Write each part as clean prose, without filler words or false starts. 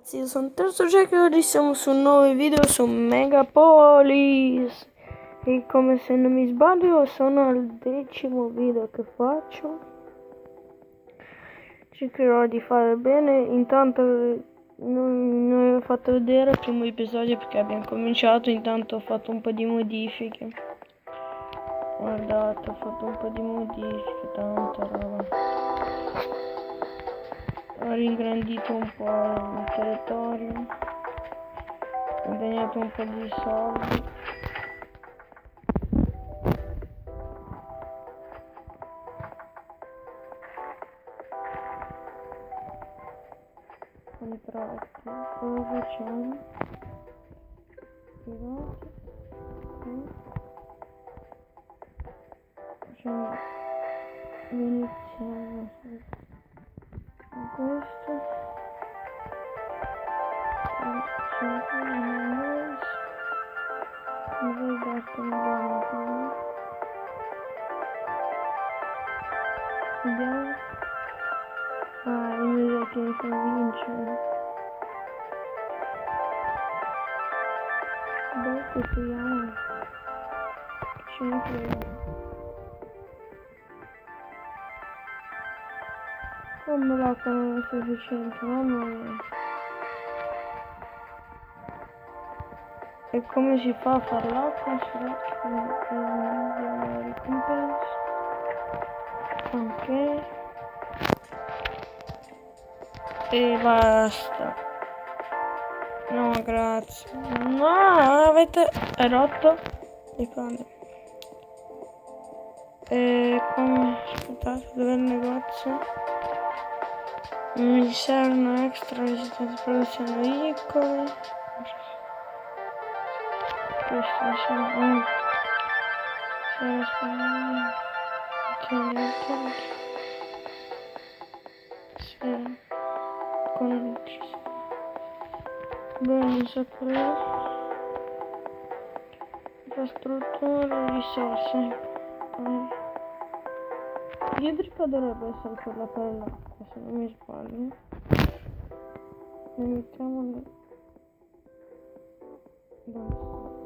ragazzi, io sono Terzo Jack e oggi siamo su un nuovo video su Megapolis. E come se non mi sbaglio sono al 10° video che faccio. Cercherò di fare bene. Intanto non ho fatto vedere il primo episodio perché abbiamo cominciato. Intanto ho fatto un po' di modifiche. Guardate, ho fatto un po' di modifiche, tanta roba. Ho ringrandito un po' il territorio, ho guadagnato un po' di soldi. Contratti, cosa facciamo? Piloti, facciamo, iniziamo con questo. Vediamo. Ah, il mio che mi convince. Beh, costruiamo. Ci ne frega. Come l'acqua non è sufficiente, mamma mia. E come si fa a fare l'acqua? Andiamo alla ricompensa. Ok. E basta. No, grazie. No, avete rotto le cane. E come? Aspettate, dov'è il negozio? Mi servono extra resistenza produzione veicoli. Questo mi serve. Sarà spazio. Sì. Con bene sapere. Infrastrutture, risorse. Idrica dovrebbe essere quella per l'acqua, se non mi sbaglio. Ne mettiamo basta.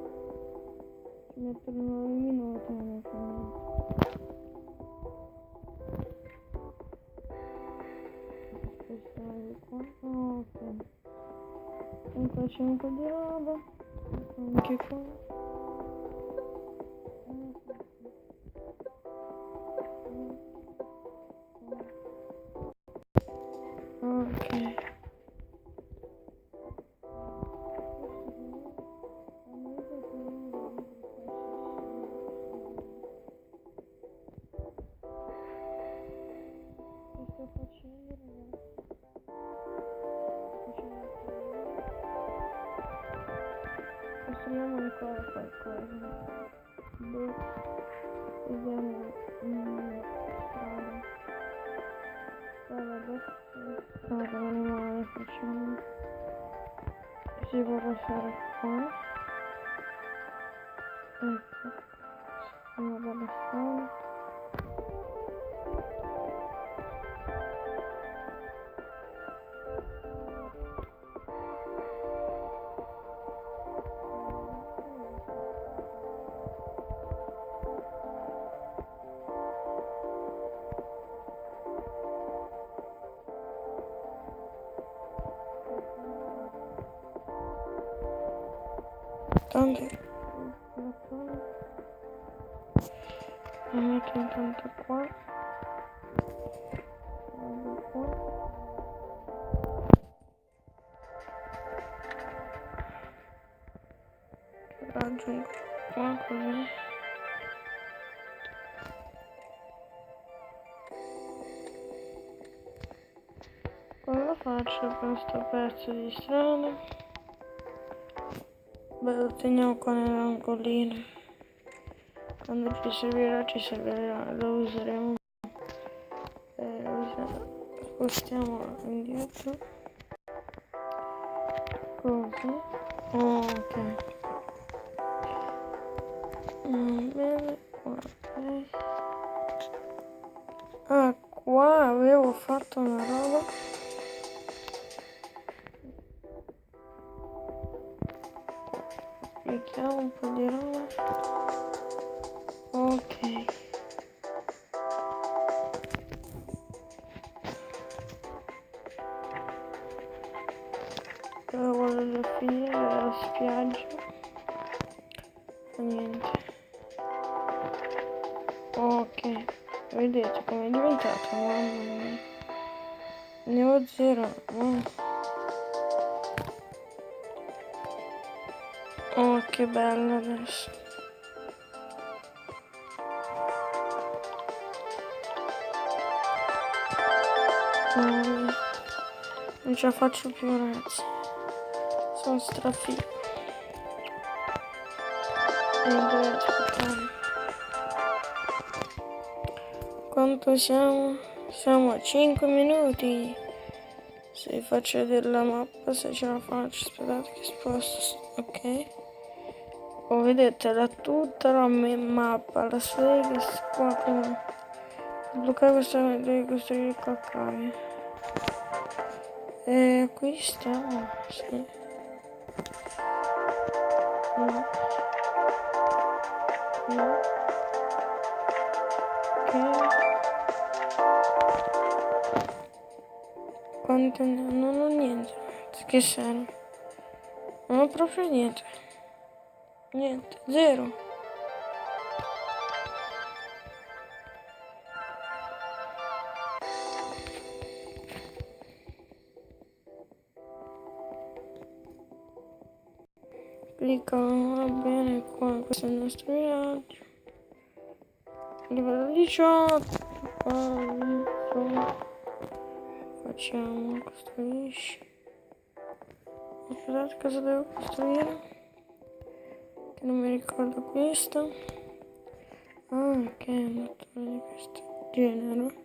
Ci mettono 9 minuti, non è per niente. Spostare qua. Oh, ok. Comunque c'è un po' di roba. Anche qua. Ok. Che sto facendo, ragazzi? Costruiamo ancora qualcosa. Boh. Vediamo. Strada adesso. Strada non è male, facciamo. Si può passare qua. Ecco. Una bella strada. Tanto lo metto intanto qua. Vado qua. Raggiungo qua così. Come lo faccio questo pezzo di strada? Beh, lo teniamo qua nell'angolino. Quando ci servirà, lo useremo. Spostiamo indietro. Così. Oh, ok. Bene, ok. Ah, qua avevo fatto una roba. Carichiamo un po' di roba. Ok. Ora voglio già finire la spiaggia. Fa niente. Ok. Vedete come è diventato? Mamma mia. Ne ho 0. Oh, che bello adesso. Non ce la faccio più, ragazzi. Sono strafigo. E devo aspettare. Quanto siamo? Siamo a 5 minuti. Se faccio vedere la mappa, se ce la faccio. Aspettate che sposto. Ok. Oh, vedete tutta la mappa. Las Vegas qua. Sbloccare questa, devi costruire qua cave. E qui stiamo. Sì. No. No. Ok. Quanto non ho niente. Che serve? Non ho proprio niente. Niente. 0. Clicca, va bene qua. Questo è il nostro viaggio. Livello 18. Facciamo, costruisci. Aspettate, cosa devo costruire? Che non mi ricordo questo. Ah, ok, un motore di questo genere.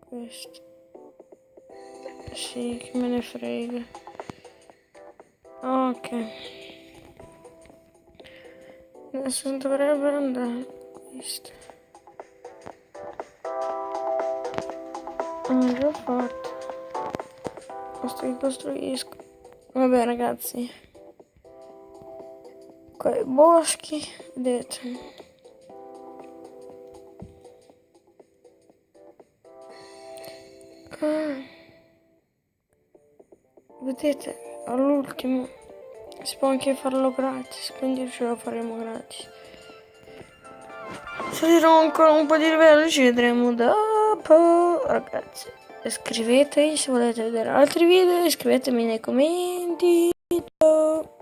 Questo. Sì, che me ne frega. Ok. Adesso dovrebbe andare questo. Ho già fatto. Costruisco. Vabbè ragazzi. Qua i boschi. Vedete. Vedete, all'ultimo si può anche farlo gratis, quindi ce lo faremo gratis. Salirò ancora un po' di livello, ci vedremo dopo, ragazzi. Iscrivetevi se volete vedere altri video, iscrivetemi nei commenti. Ciao.